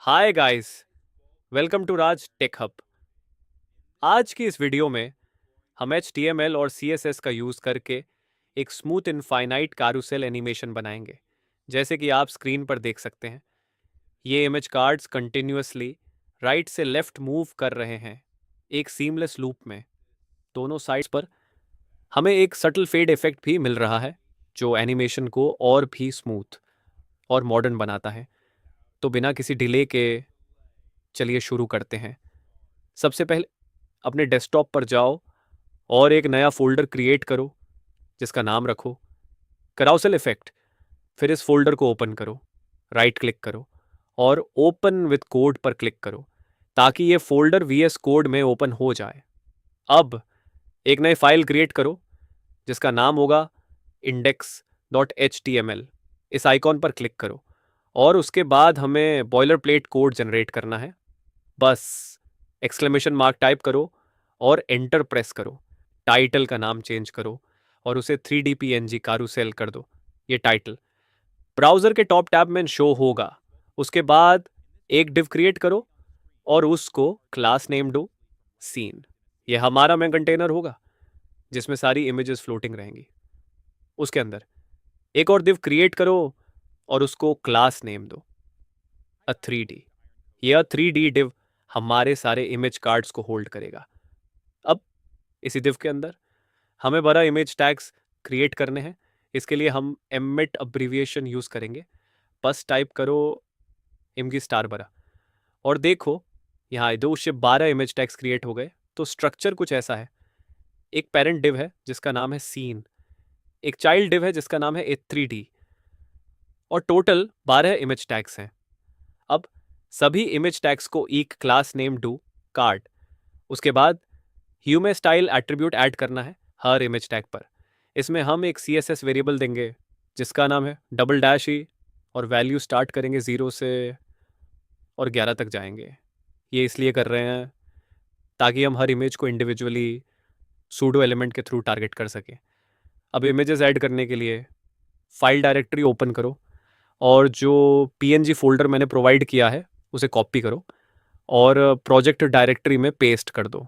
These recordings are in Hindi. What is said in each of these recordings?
Hi guys, welcome to Raj tech hub. आज की इस वीडियो में हम HTML और CSS का यूज़ करके एक स्मूथ इनफाइनाइट कारूसेल एनिमेशन बनाएंगे। जैसे कि आप स्क्रीन पर देख सकते हैं, ये इमेज कार्ड्स कंटिन्यूअसली राइट से लेफ्ट मूव कर रहे हैं एक सीमलेस लूप में। दोनों साइड्स पर हमें एक सटल फेड इफेक्ट भी मिल रहा है जो एनिमेशन को और भी स्मूथ और मॉडर्न बनाता है। तो बिना किसी डिले के चलिए शुरू करते हैं। सबसे पहले अपने डेस्कटॉप पर जाओ और एक नया फोल्डर क्रिएट करो जिसका नाम रखो कराउसेल इफेक्ट। फिर इस फोल्डर को ओपन करो, राइट क्लिक करो और ओपन विद कोड पर क्लिक करो ताकि ये फोल्डर VS कोड में ओपन हो जाए। अब एक नई फाइल क्रिएट करो जिसका नाम होगा index.html। इस आइकॉन पर क्लिक करो और उसके बाद हमें बॉयलर प्लेट कोड जनरेट करना है। बस एक्सक्लेमेशन मार्क टाइप करो और एंटर प्रेस करो। टाइटल का नाम चेंज करो और उसे 3D PNG कारूसेल कर दो। ये टाइटल ब्राउज़र के टॉप टैब में शो होगा। उसके बाद एक डिव क्रिएट करो और उसको क्लास नेम दो सीन। ये हमारा मेन कंटेनर होगा जिसमें सारी इमेजेस फ्लोटिंग रहेंगी। उसके अंदर एक और डिव क्रिएट करो और उसको क्लास नेम दो A3D। यह 3D डिव हमारे सारे इमेज कार्ड्स को होल्ड करेगा। अब इसी डिव के अंदर हमें बड़ा इमेज टैग्स क्रिएट करने हैं। इसके लिए हम एमिट अब्रिविएशन यूज़ करेंगे। बस टाइप करो इमगी स्टार बरा और देखो यहाँ 212 इमेज टैग्स क्रिएट हो गए। तो स्ट्रक्चर कुछ ऐसा है। एक पेरेंट डिव है जिसका नाम है सीन, एक चाइल्ड डिव है जिसका नाम है A3D और टोटल 12 इमेज टैग्स हैं। अब सभी इमेज टैग्स को एक क्लास नेम डू कार्ड। उसके बाद ह्यूमे स्टाइल एट्रीब्यूट ऐड करना है हर इमेज टैग पर। इसमें हम एक CSS वेरिएबल देंगे जिसका नाम है डबल डैश ई और वैल्यू स्टार्ट करेंगे 0 से और 11 तक जाएंगे। ये इसलिए कर रहे हैं ताकि हम हर इमेज को इंडिविजुअली सूडो एलिमेंट के थ्रू टारगेट कर सकें। अब इमेजेस ऐड करने के लिए फाइल डायरेक्टरी ओपन करो और जो PNG फोल्डर मैंने प्रोवाइड किया है उसे कॉपी करो और प्रोजेक्ट डायरेक्टरी में पेस्ट कर दो।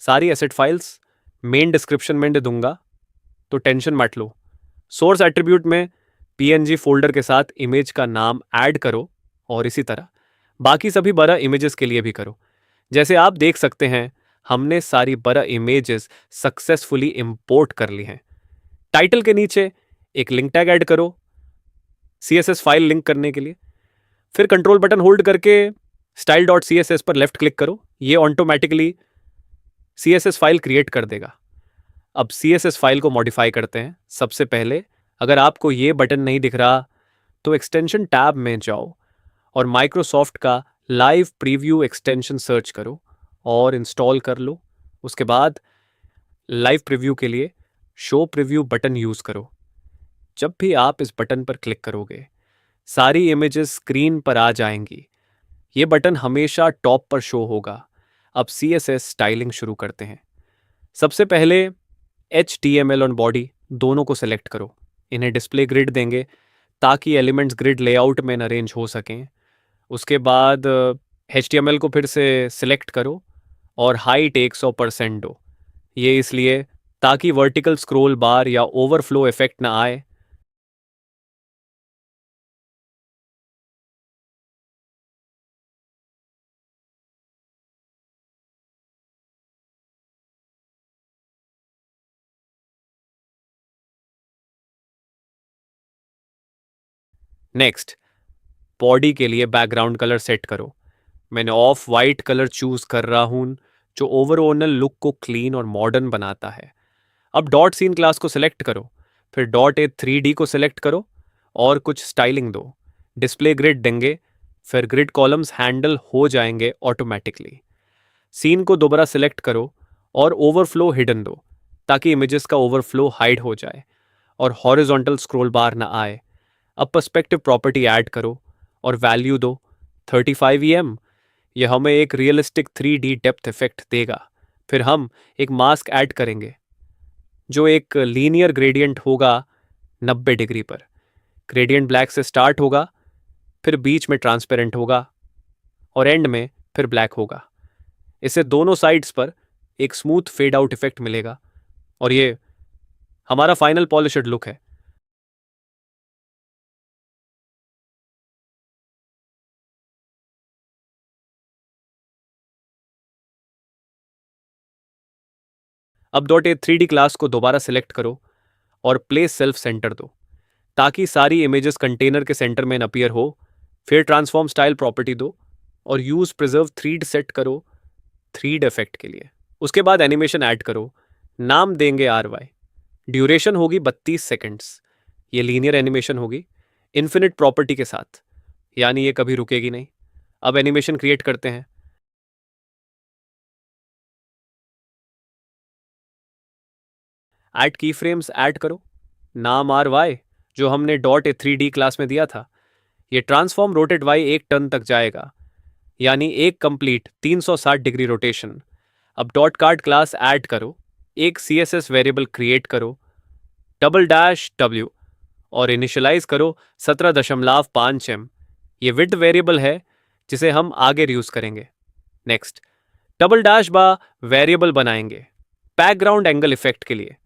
सारी एसेट फाइल्स मेन डिस्क्रिप्शन में दे दूंगा तो टेंशन मत लो। सोर्स एट्रीब्यूट में PNG फोल्डर के साथ इमेज का नाम ऐड करो और इसी तरह बाकी सभी बड़ा इमेजेस के लिए भी करो। जैसे आप देख सकते हैं हमने सारी बड़ा इमेजेस सक्सेसफुली इंपोर्ट कर ली हैं। टाइटल के नीचे एक लिंक टैग ऐड करो CSS फाइल लिंक करने के लिए। फिर कंट्रोल बटन होल्ड करके style.css पर लेफ्ट क्लिक करो। ये ऑटोमेटिकली CSS फाइल क्रिएट कर देगा। अब CSS फाइल को मॉडिफाई करते हैं। सबसे पहले अगर आपको ये बटन नहीं दिख रहा तो एक्सटेंशन टैब में जाओ और माइक्रोसॉफ्ट का लाइव प्रीव्यू एक्सटेंशन सर्च करो और इंस्टॉल कर लो। उसके बाद लाइव प्रीव्यू के लिए शो प्रीव्यू बटन यूज़ करो। जब भी आप इस बटन पर क्लिक करोगे सारी इमेजेस स्क्रीन पर आ जाएंगी। ये बटन हमेशा टॉप पर शो होगा। अब CSS स्टाइलिंग शुरू करते हैं। सबसे पहले HTML और बॉडी दोनों को सेलेक्ट करो। इन्हें डिस्प्ले ग्रिड देंगे ताकि एलिमेंट्स ग्रिड लेआउट में अरेंज हो सकें। उसके बाद HTML को फिर से सिलेक्ट करो और हाइट 100% दो। ये इसलिए ताकि वर्टिकल स्क्रॉल बार या ओवरफ्लो इफेक्ट ना आए। नेक्स्ट बॉडी के लिए बैकग्राउंड कलर सेट करो। मैंने ऑफ वाइट कलर चूज कर रहा हूं जो ओवरऑल लुक को क्लीन और मॉडर्न बनाता है। अब डॉट सीन क्लास को सिलेक्ट करो, फिर डॉट A3D को सिलेक्ट करो और कुछ स्टाइलिंग दो। डिस्प्ले ग्रिड देंगे, फिर ग्रिड कॉलम्स हैंडल हो जाएंगे ऑटोमेटिकली। सीन को दोबारा सिलेक्ट करो और ओवरफ्लो हिडन दो ताकि इमेजेस का ओवरफ्लो हाइड हो जाए और हॉरिजॉन्टल स्क्रॉल बार ना आए। अब पर्सपेक्टिव प्रॉपर्टी ऐड करो और वैल्यू दो 35 EM। यह हमें एक रियलिस्टिक 3D डेप्थ इफेक्ट देगा। फिर हम एक मास्क ऐड करेंगे जो एक लीनियर ग्रेडियंट होगा 90 डिग्री पर। ग्रेडियंट ब्लैक से स्टार्ट होगा, फिर बीच में ट्रांसपेरेंट होगा और एंड में फिर ब्लैक होगा। इससे दोनों साइड्स पर एक स्मूथ फेड आउट इफेक्ट मिलेगा और ये हमारा फाइनल पॉलिश्ड लुक है। अब डॉट ए 3D क्लास को दोबारा सिलेक्ट करो और प्लेस सेल्फ सेंटर दो ताकि सारी इमेजेस कंटेनर के सेंटर में अपीयर हो। फिर ट्रांसफॉर्म स्टाइल प्रॉपर्टी दो और यूज प्रिजर्व थ्रीड सेट करो थ्रीड इफेक्ट के लिए। उसके बाद एनिमेशन ऐड करो, नाम देंगे RY। ड्यूरेशन होगी 32 सेकेंड्स। ये लीनियर एनिमेशन होगी इन्फिनिट प्रॉपर्टी के साथ, यानी ये कभी रुकेगी नहीं। अब एनिमेशन क्रिएट करते हैं। ऐड की फ्रेम्स ऐड करो, नाम RY जो हमने डॉट ए 3D क्लास में दिया था। ये ट्रांसफॉर्म रोटेट Y 1 टर्न तक जाएगा, यानी एक कंप्लीट 360 डिग्री रोटेशन। अब डॉट कार्ड क्लास ऐड करो, एक CSS वेरिएबल क्रिएट करो, $W और इनिशियलाइज करो 17.5 M। ये विड्थ वेरिएबल है जिसे हम आगे यूज करेंगे। नेक्स्ट $बा वेरिएबल बनाएंगे बैकग्राउंड एंगल इफेक्ट के लिए।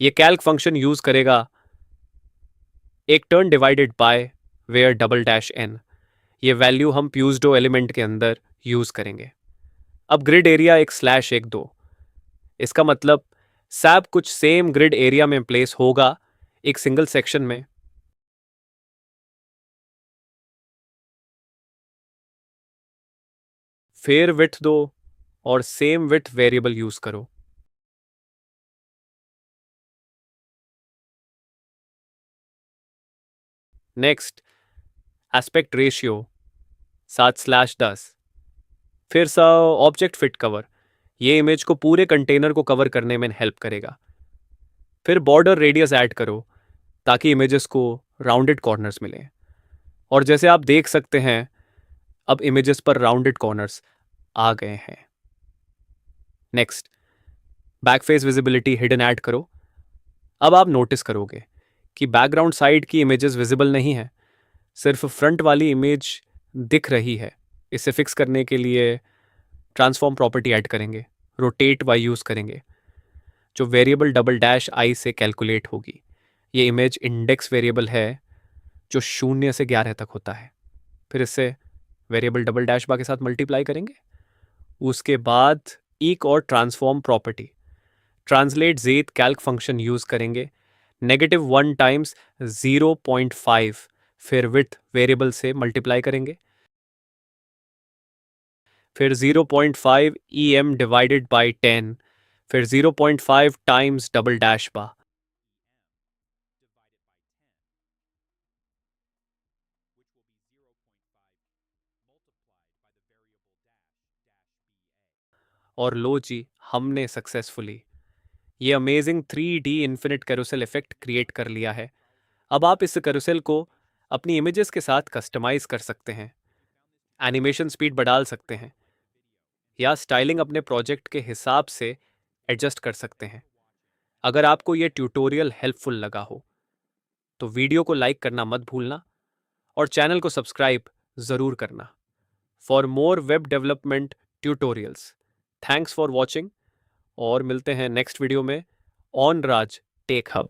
ये कैल्क फंक्शन यूज करेगा एक turn divided by where $N। ये वैल्यू हम प्यूजडो एलिमेंट के अंदर यूज करेंगे। अब ग्रिड एरिया एक /1 दो। इसका मतलब सैप कुछ सेम ग्रिड एरिया में प्लेस होगा एक सिंगल सेक्शन में। फिर विड्थ दो और सेम विड्थ वेरिएबल यूज करो। Next aspect ratio 7/10। फिर सा ऑब्जेक्ट फिट कवर, ये इमेज को पूरे कंटेनर को कवर करने में हेल्प करेगा। फिर बॉर्डर रेडियस ऐड करो ताकि इमेजेस को राउंडेड कॉर्नर्स मिलें। और जैसे आप देख सकते हैं अब इमेजेस पर राउंडेड कॉर्नर्स आ गए हैं। नेक्स्ट बैकफेस विजिबिलिटी हिडन ऐड करो। अब आप नोटिस करोगे कि बैकग्राउंड साइड की इमेजेस विजिबल नहीं है, सिर्फ फ्रंट वाली इमेज दिख रही है। इसे फिक्स करने के लिए ट्रांसफॉर्म प्रॉपर्टी ऐड करेंगे, रोटेट वाई यूज करेंगे जो वेरिएबल $I से कैलकुलेट होगी। ये इमेज इंडेक्स वेरिएबल है जो 0 से 11 तक होता है। फिर इससे वेरिएबल $बा के साथ मल्टीप्लाई करेंगे। उसके बाद एक और ट्रांसफॉर्म प्रॉपर्टी ट्रांसलेट जेथ कैल्क फंक्शन यूज करेंगे -1 टाइम्स 0.5। फिर विड्थ वेरिएबल से मल्टीप्लाई करेंगे, फिर 0.5 EM डिवाइडेड बाई 10, फिर 0.5 टाइम्स $बा। और लो जी, हमने सक्सेसफुली ये amazing 3D infinite carousel effect create कर लिया है। अब आप इस कैरोसेल को अपनी इमेजेस के साथ कस्टमाइज कर सकते हैं, एनिमेशन स्पीड बढ़ा सकते हैं या स्टाइलिंग अपने प्रोजेक्ट के हिसाब से एडजस्ट कर सकते हैं। अगर आपको ये ट्यूटोरियल हेल्पफुल लगा हो तो वीडियो को लाइक करना मत भूलना और चैनल को सब्सक्राइब ज़रूर करना for more web development tutorials. Thanks for watching और मिलते हैं नेक्स्ट वीडियो में ऑन राज टेक हब।